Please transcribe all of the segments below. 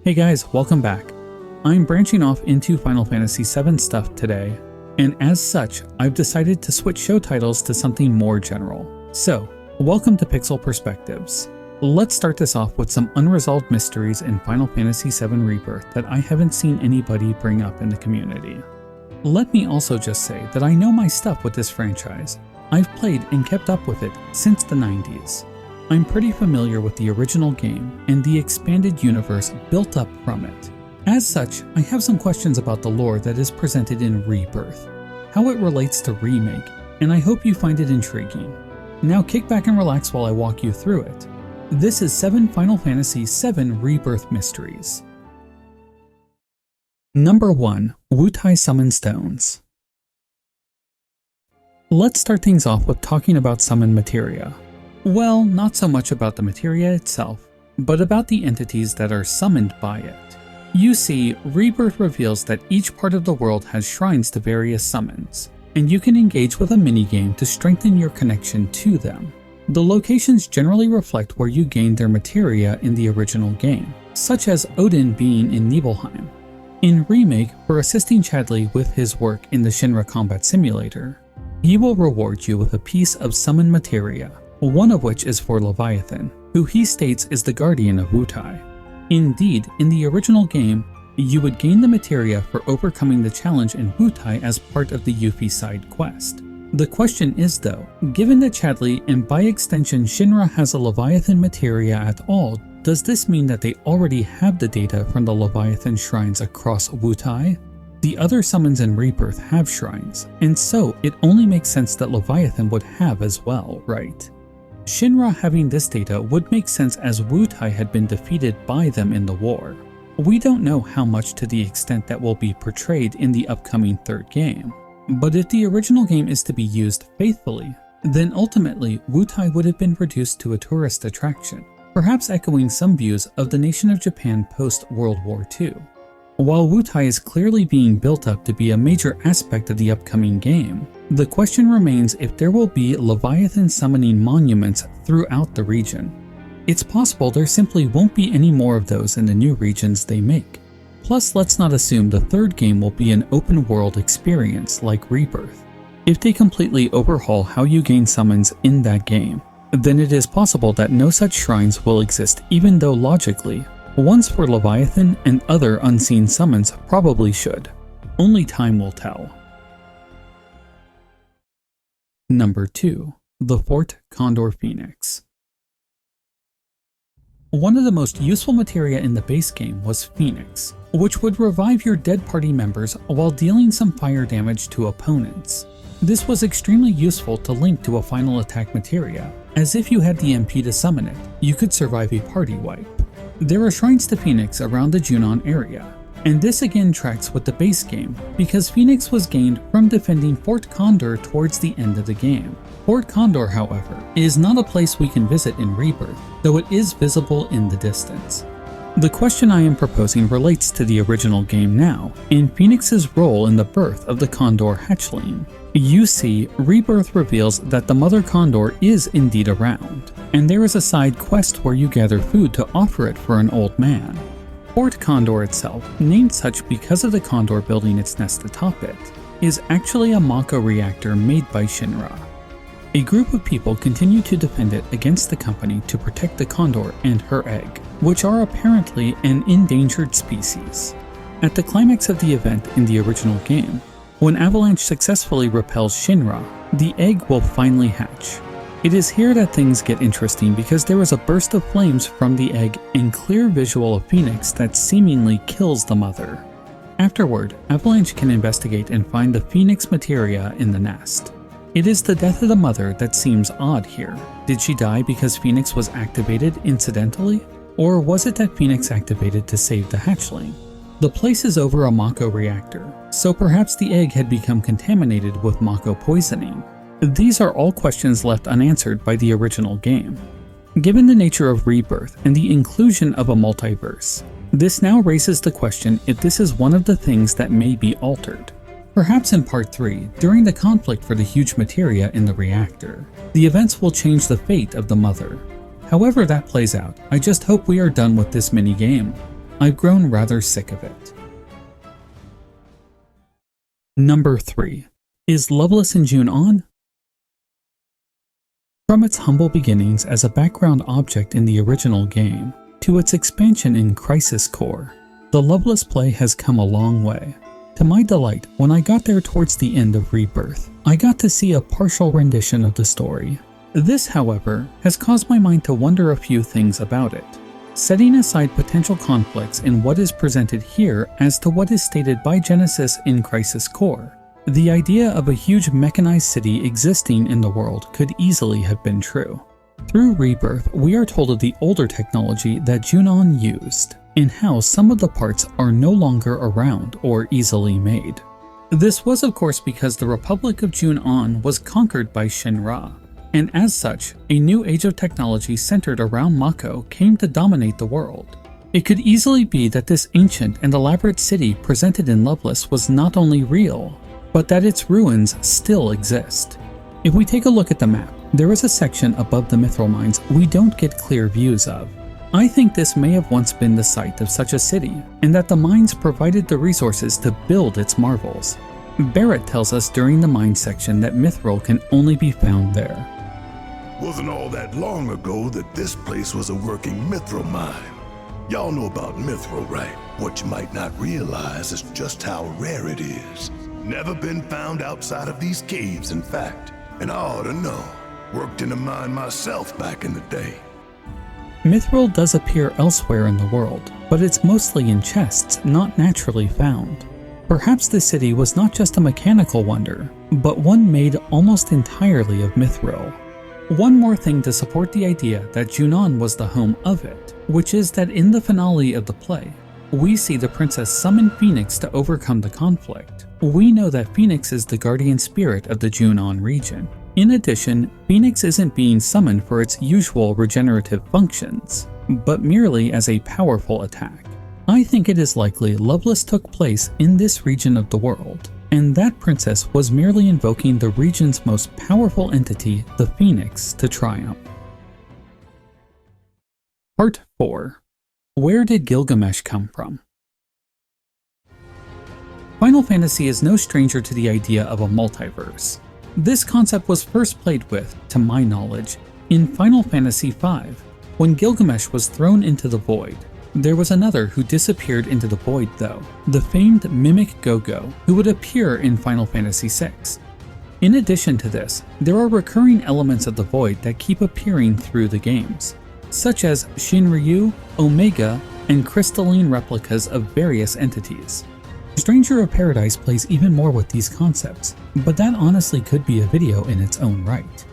Hey guys, welcome back. I'm branching off into Final Fantasy VII stuff today, and as such, I've decided to switch show titles to something more general. So, welcome to Pixel Perspectives. Let's start this off with some unresolved mysteries in Final Fantasy VII Rebirth that I haven't seen anybody bring up in the community. Let me also just say that I know my stuff with this franchise. I've played and kept up with it since the 90s. I'm pretty familiar with the original game and the expanded universe built up from it. As such, I have some questions about the lore that is presented in Rebirth, how it relates to Remake, and I hope you find it intriguing. Now kick back and relax while I walk you through it. This is 7 Final Fantasy VII Rebirth Mysteries. Number 1. Wutai Summon Stones. Let's start things off with talking about summon materia. Well, not so much about the materia itself, but about the entities that are summoned by it. You see, Rebirth reveals that each part of the world has shrines to various summons, and you can engage with a minigame to strengthen your connection to them. The locations generally reflect where you gained their materia in the original game, such as Odin being in Nibelheim. In Remake, for assisting Chadley with his work in the Shinra Combat Simulator, he will reward you with a piece of summon materia, one of which is for Leviathan, who he states is the guardian of Wutai. Indeed, in the original game, you would gain the materia for overcoming the challenge in Wutai as part of the Yuffie side quest. The question is though, given that Chadley and by extension Shinra has a Leviathan materia at all, does this mean that they already have the data from the Leviathan shrines across Wutai? The other summons in Rebirth have shrines, and so it only makes sense that Leviathan would have as well, right? Shinra having this data would make sense as Wutai had been defeated by them in the war. We don't know how much to the extent that will be portrayed in the upcoming third game, but if the original game is to be used faithfully, then ultimately Wutai would have been reduced to a tourist attraction, perhaps echoing some views of the nation of Japan post-World War II. While Wutai is clearly being built up to be a major aspect of the upcoming game, the question remains if there will be Leviathan summoning monuments throughout the region. It's possible there simply won't be any more of those in the new regions they make. Plus, let's not assume the third game will be an open world experience like Rebirth. If they completely overhaul how you gain summons in that game, then it is possible that no such shrines will exist, even though logically, ones for Leviathan and other unseen summons probably should. Only time will tell. Number 2. The Fort Condor Phoenix. One of the most useful materia in the base game was Phoenix, which would revive your dead party members while dealing some fire damage to opponents. This was extremely useful to link to a final attack materia, as if you had the MP to summon it, you could survive a party wipe. There are shrines to Phoenix around the Junon area, and this again tracks with the base game because Phoenix was gained from defending Fort Condor towards the end of the game. Fort Condor, however, is not a place we can visit in Rebirth, though it is visible in the distance. The question I am proposing relates to the original game now, and Phoenix's role in the birth of the Condor hatchling. You see, Rebirth reveals that the mother Condor is indeed around, and there is a side quest where you gather food to offer it for an old man. Fort Condor itself, named such because of the condor building its nest atop it, is actually a Mako reactor made by Shinra. A group of people continue to defend it against the company to protect the condor and her egg, which are apparently an endangered species. At the climax of the event in the original game, when Avalanche successfully repels Shinra, the egg will finally hatch. It is here that things get interesting because there is a burst of flames from the egg and clear visual of Phoenix that seemingly kills the mother. Afterward, Avalanche can investigate and find the Phoenix materia in the nest. It is the death of the mother that seems odd here. Did she die because Phoenix was activated incidentally? Or was it that Phoenix activated to save the hatchling? The place is over a Mako reactor, so perhaps the egg had become contaminated with Mako poisoning. These are all questions left unanswered by the original game. Given the nature of Rebirth and the inclusion of a multiverse, this now raises the question if this is one of the things that may be altered. Perhaps in Part 3, during the conflict for the huge materia in the reactor, the events will change the fate of the mother. However that plays out, I just hope we are done with this mini-game. I've grown rather sick of it. Number 3. Is Loveless in Junon? From its humble beginnings as a background object in the original game, to its expansion in Crisis Core, the Loveless play has come a long way. To my delight, when I got there towards the end of Rebirth, I got to see a partial rendition of the story. This, however, has caused my mind to wonder a few things about it. Setting aside potential conflicts in what is presented here as to what is stated by Genesis in Crisis Core, the idea of a huge mechanized city existing in the world could easily have been true. Through Rebirth, we are told of the older technology that Junon used, and how some of the parts are no longer around or easily made. This was of course because the Republic of Junon was conquered by Shinra, and as such, a new age of technology centered around Mako came to dominate the world. It could easily be that this ancient and elaborate city presented in Loveless was not only real, but that its ruins still exist. If we take a look at the map, there is a section above the mithril mines we don't get clear views of. I think this may have once been the site of such a city, and that the mines provided the resources to build its marvels. Barrett tells us during the mine section that mithril can only be found there. Wasn't all that long ago that this place was a working mithril mine. Y'all know about mithril, right? What you might not realize is just how rare it is. Never been found outside of these caves, in fact. And I ought to know. Worked in a mine myself back in the day. Mithril does appear elsewhere in the world, but it's mostly in chests not naturally found. Perhaps this city was not just a mechanical wonder, but one made almost entirely of mithril. One more thing to support the idea that Junon was the home of it, which is that in the finale of the play, we see the princess summon Phoenix to overcome the conflict. We know that Phoenix is the guardian spirit of the Junon region. In addition, Phoenix isn't being summoned for its usual regenerative functions, but merely as a powerful attack. I think it is likely Loveless took place in this region of the world, and that princess was merely invoking the region's most powerful entity, the Phoenix, to triumph. Part 4. Where did Gilgamesh come from? Final Fantasy is no stranger to the idea of a multiverse. This concept was first played with, to my knowledge, in Final Fantasy V, when Gilgamesh was thrown into the void. There was another who disappeared into the void though, the famed Mimic Gogo, who would appear in Final Fantasy VI. In addition to this, there are recurring elements of the void that keep appearing through the games, such as Shinryu, Omega, and crystalline replicas of various entities. Stranger of Paradise plays even more with these concepts, but that honestly could be a video in its own right.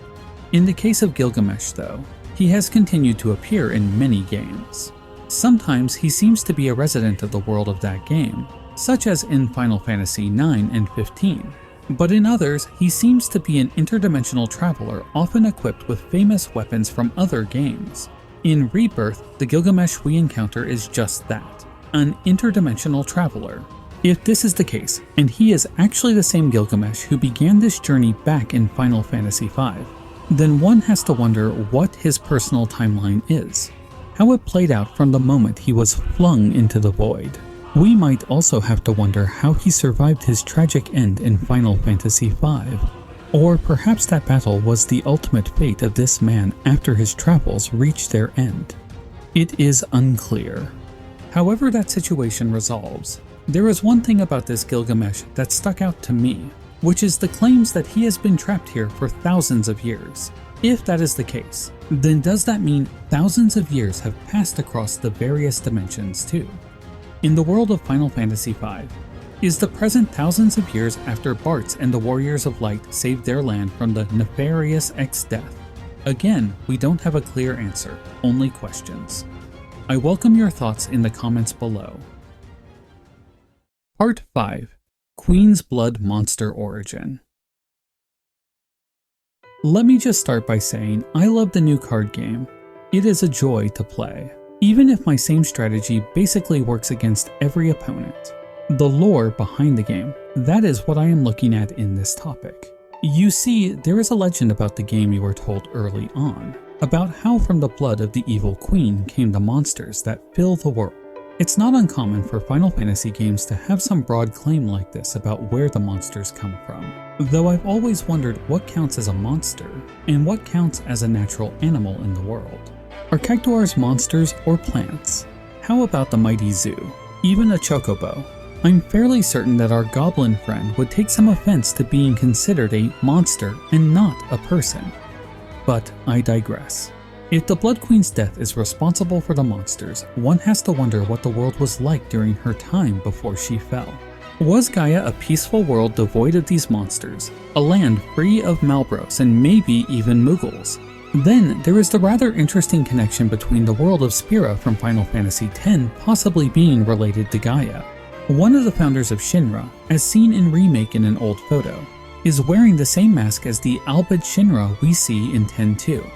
In the case of Gilgamesh though, he has continued to appear in many games. Sometimes he seems to be a resident of the world of that game, such as in Final Fantasy IX and 15, but in others he seems to be an interdimensional traveler often equipped with famous weapons from other games. In Rebirth, the Gilgamesh we encounter is just that, an interdimensional traveler. If this is the case, and he is actually the same Gilgamesh who began this journey back in Final Fantasy V, then one has to wonder what his personal timeline is, how it played out from the moment he was flung into the void. We might also have to wonder how he survived his tragic end in Final Fantasy V, or perhaps that battle was the ultimate fate of this man after his travels reached their end. It is unclear. However that situation resolves, there is one thing about this Gilgamesh that stuck out to me, which is the claims that he has been trapped here for thousands of years. If that is the case, then does that mean thousands of years have passed across the various dimensions too? In the world of Final Fantasy V, is the present thousands of years after Bartz and the Warriors of Light saved their land from the nefarious X-Death? Again, we don't have a clear answer, only questions. I welcome your thoughts in the comments below. Part 5. Queen's Blood Monster Origin. Let me just start by saying I love the new card game. It is a joy to play, even if my same strategy basically works against every opponent. The lore behind the game, that is what I am looking at in this topic. You see, there is a legend about the game you were told early on, about how from the blood of the evil queen came the monsters that fill the world. It's not uncommon for Final Fantasy games to have some broad claim like this about where the monsters come from, though I've always wondered what counts as a monster and what counts as a natural animal in the world. Are cactuars monsters or plants? How about the mighty zoo? Even a chocobo? I'm fairly certain that our goblin friend would take some offense to being considered a monster and not a person. But I digress. If the Blood Queen's death is responsible for the monsters, one has to wonder what the world was like during her time before she fell. Was Gaia a peaceful world devoid of these monsters, a land free of Malbros and maybe even Muggles? Then there is the rather interesting connection between the world of Spira from Final Fantasy X possibly being related to Gaia. One of the founders of Shinra, as seen in Remake in an old photo, is wearing the same mask as the Albed Shinra we see in X-2.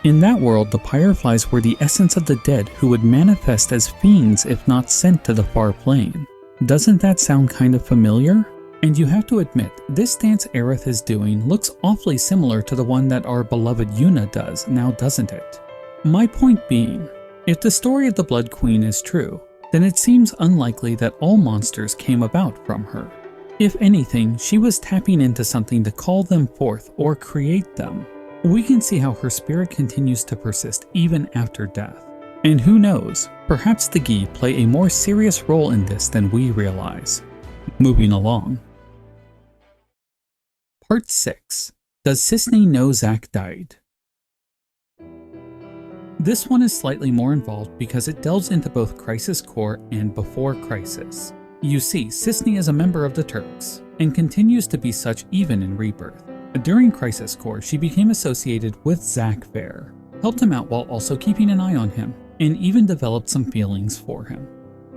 In that world, the Pyreflies were the essence of the dead who would manifest as fiends if not sent to the far plane. Doesn't that sound kind of familiar? And you have to admit, this dance Aerith is doing looks awfully similar to the one that our beloved Yuna does now, doesn't it? My point being, if the story of the Blood Queen is true, then it seems unlikely that all monsters came about from her. If anything, she was tapping into something to call them forth or create them. We can see how her spirit continues to persist even after death. And who knows, perhaps the Gi play a more serious role in this than we realize. Moving along. Part 6. Does Cissnei know Zack died? This one is slightly more involved because it delves into both Crisis Core and Before Crisis. You see, Cissnei is a member of the Turks, and continues to be such even in Rebirth. During Crisis Core, she became associated with Zack Fair, helped him out while also keeping an eye on him, and even developed some feelings for him.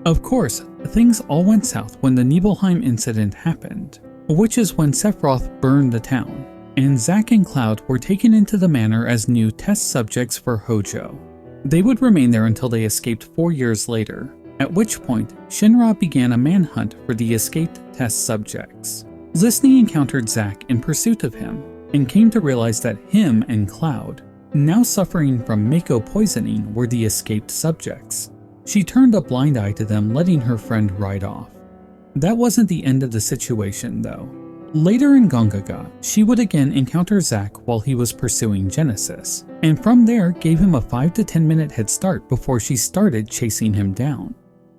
Of course, things all went south when the Nibelheim incident happened, which is when Sephiroth burned the town, and Zack and Cloud were taken into the manor as new test subjects for Hojo. They would remain there until they escaped 4 years later, at which point Shinra began a manhunt for the escaped test subjects. Cissnei encountered Zack in pursuit of him, and came to realize that him and Cloud, now suffering from Mako poisoning, were the escaped subjects. She turned a blind eye to them, letting her friend ride off. That wasn't the end of the situation though. Later in Gongaga, she would again encounter Zack while he was pursuing Genesis, and from there gave him a 5 to 10 minute head start before she started chasing him down.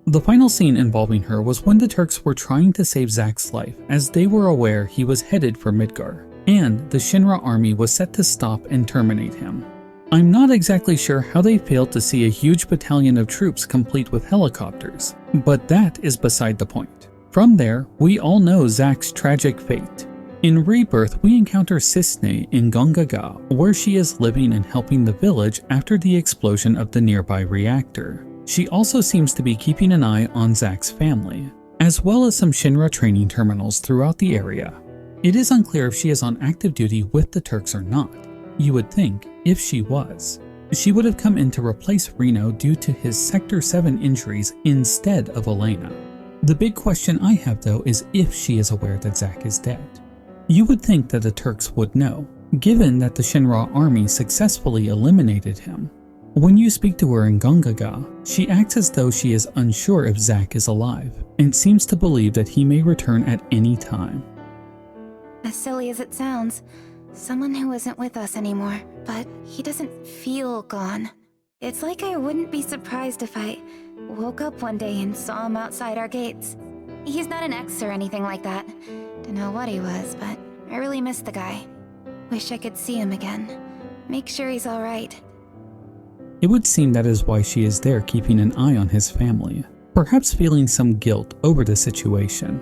The final scene involving her was when the Turks were trying to save Zack's life, as they were aware he was headed for Midgar, and the Shinra army was set to stop and terminate him. I'm not exactly sure how they failed to see a huge battalion of troops complete with helicopters, but that is beside the point. From there, we all know Zack's tragic fate. In Rebirth, we encounter Cissnei in Gongaga, where she is living and helping the village after the explosion of the nearby reactor. She also seems to be keeping an eye on Zack's family, as well as some Shinra training terminals throughout the area. It is unclear if she is on active duty with the Turks or not. You would think, if she was, she would have come in to replace Reno due to his Sector 7 injuries instead of Elena. The big question I have though is if she is aware that Zack is dead. You would think that the Turks would know, given that the Shinra army successfully eliminated him. When you speak to her in Gongaga, she acts as though she is unsure if Zack is alive, and seems to believe that he may return at any time. As silly as it sounds, someone who isn't with us anymore, but he doesn't feel gone. It's like I wouldn't be surprised if I woke up one day and saw him outside our gates. He's not an ex or anything like that. Don't know what he was, but I really miss the guy. Wish I could see him again. Make sure he's alright. It would seem that is why she is there keeping an eye on his family, perhaps feeling some guilt over the situation.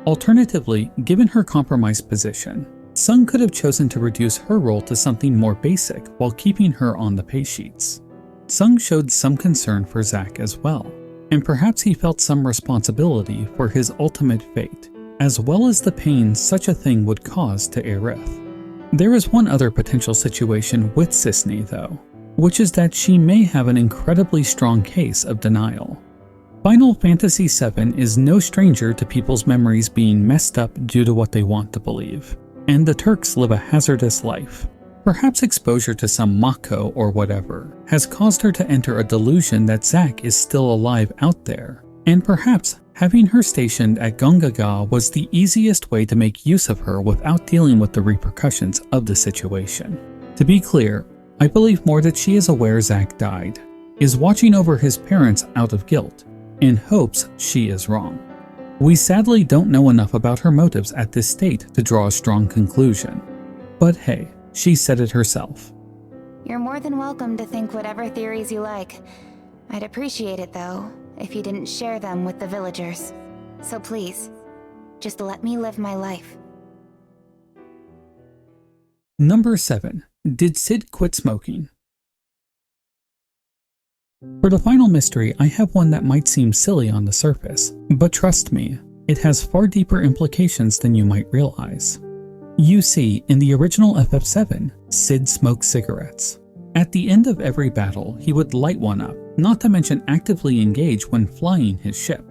Alternatively, given her compromised position, Sung could have chosen to reduce her role to something more basic while keeping her on the pay sheets. Sung showed some concern for Zack as well, and perhaps he felt some responsibility for his ultimate fate, as well as the pain such a thing would cause to Aerith. There is one other potential situation with Cissnei though, which is that she may have an incredibly strong case of denial. Final Fantasy VII is no stranger to people's memories being messed up due to what they want to believe, and the Turks live a hazardous life. Perhaps exposure to some Mako or whatever has caused her to enter a delusion that Zack is still alive out there, and perhaps having her stationed at Gongaga was the easiest way to make use of her without dealing with the repercussions of the situation. To be clear, I believe more that she is aware Zack died, is watching over his parents out of guilt, and hopes she is wrong. We sadly don't know enough about her motives at this state to draw a strong conclusion. But hey, she said it herself. You're more than welcome to think whatever theories you like. I'd appreciate it, though, if you didn't share them with the villagers. So please, just let me live my life. Number 7. Did Cid Quit Smoking? For the final mystery, I have one that might seem silly on the surface, but trust me, it has far deeper implications than you might realize. You see, in the original FF7, Cid smoked cigarettes. At the end of every battle, he would light one up, not to mention actively engage when flying his ship.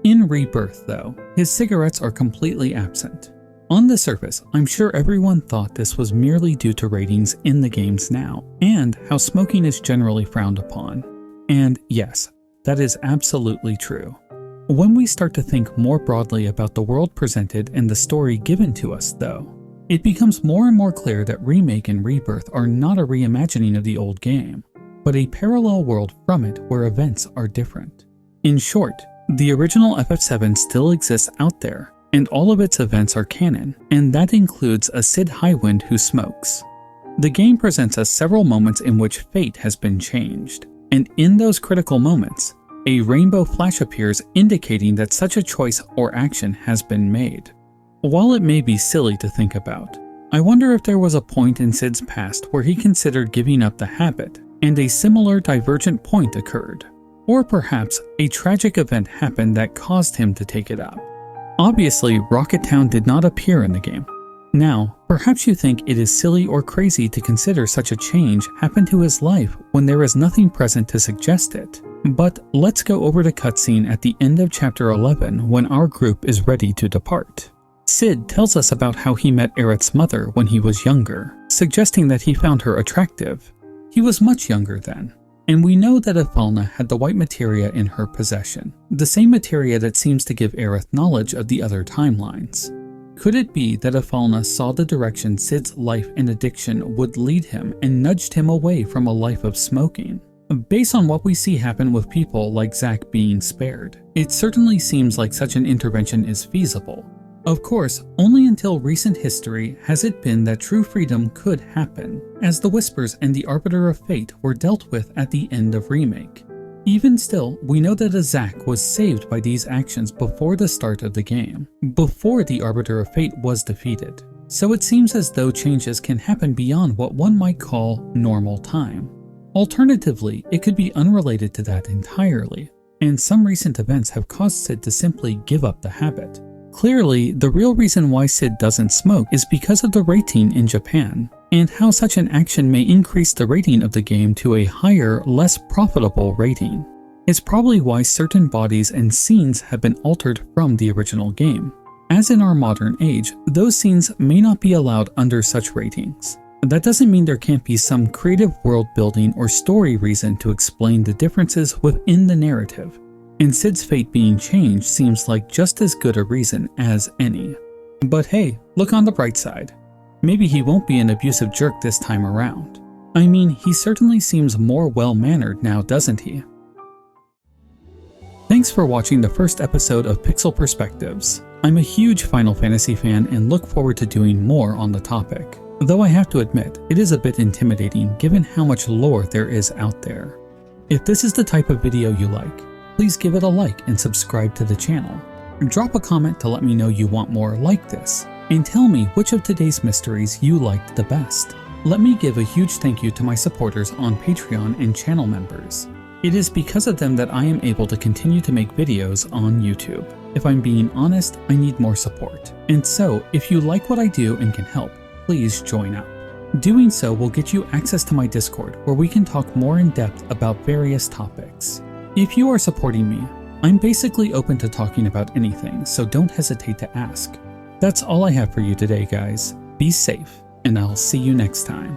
In Rebirth, though, his cigarettes are completely absent. On the surface, I'm sure everyone thought this was merely due to ratings in the games now, and how smoking is generally frowned upon. And yes, that is absolutely true. When we start to think more broadly about the world presented and the story given to us, though, it becomes more and more clear that Remake and Rebirth are not a reimagining of the old game, but a parallel world from it where events are different. In short, the original FF7 still exists out there, and all of its events are canon, and that includes a Cid Highwind who smokes. The game presents us several moments in which fate has been changed, and in those critical moments, a rainbow flash appears indicating that such a choice or action has been made. While it may be silly to think about, I wonder if there was a point in Cid's past where he considered giving up the habit, and a similar divergent point occurred. Or perhaps a tragic event happened that caused him to take it up. Obviously, Rocket Town did not appear in the game. Now, perhaps you think it is silly or crazy to consider such a change happened to his life when there is nothing present to suggest it. But let's go over the cutscene at the end of Chapter 11 when our group is ready to depart. Cid tells us about how he met Aerith's mother when he was younger, suggesting that he found her attractive. He was much younger then, and we know that Ifalna had the white materia in her possession, the same materia that seems to give Aerith knowledge of the other timelines. Could it be that Ifalna saw the direction Cid's life and addiction would lead him and nudged him away from a life of smoking? Based on what we see happen with people like Zack being spared, it certainly seems like such an intervention is feasible. Of course, only until recent history has it been that true freedom could happen, as the Whispers and the Arbiter of Fate were dealt with at the end of Remake. Even still, we know that a Zack was saved by these actions before the start of the game, before the Arbiter of Fate was defeated. So it seems as though changes can happen beyond what one might call normal time. Alternatively, it could be unrelated to that entirely, and some recent events have caused Cid to simply give up the habit. Clearly, the real reason why Cid doesn't smoke is because of the rating in Japan, and how such an action may increase the rating of the game to a higher, less profitable rating. It's probably why certain bodies and scenes have been altered from the original game. As in our modern age, those scenes may not be allowed under such ratings. That doesn't mean there can't be some creative world building or story reason to explain the differences within the narrative. And Cid's fate being changed seems like just as good a reason as any. But hey, look on the bright side. Maybe he won't be an abusive jerk this time around. I mean, he certainly seems more well-mannered now, doesn't he? Thanks for watching the first episode of Pixel Perspectives. I'm a huge Final Fantasy fan and look forward to doing more on the topic. Though I have to admit, it is a bit intimidating given how much lore there is out there. If this is the type of video you like, please give it a like and subscribe to the channel. Drop a comment to let me know you want more like this, and tell me which of today's mysteries you liked the best. Let me give a huge thank you to my supporters on Patreon and channel members. It is because of them that I am able to continue to make videos on YouTube. If I'm being honest, I need more support. And so, if you like what I do and can help, please join up. Doing so will get you access to my Discord, where we can talk more in depth about various topics. If you are supporting me, I'm basically open to talking about anything, so don't hesitate to ask. That's all I have for you today, guys. Be safe, and I'll see you next time.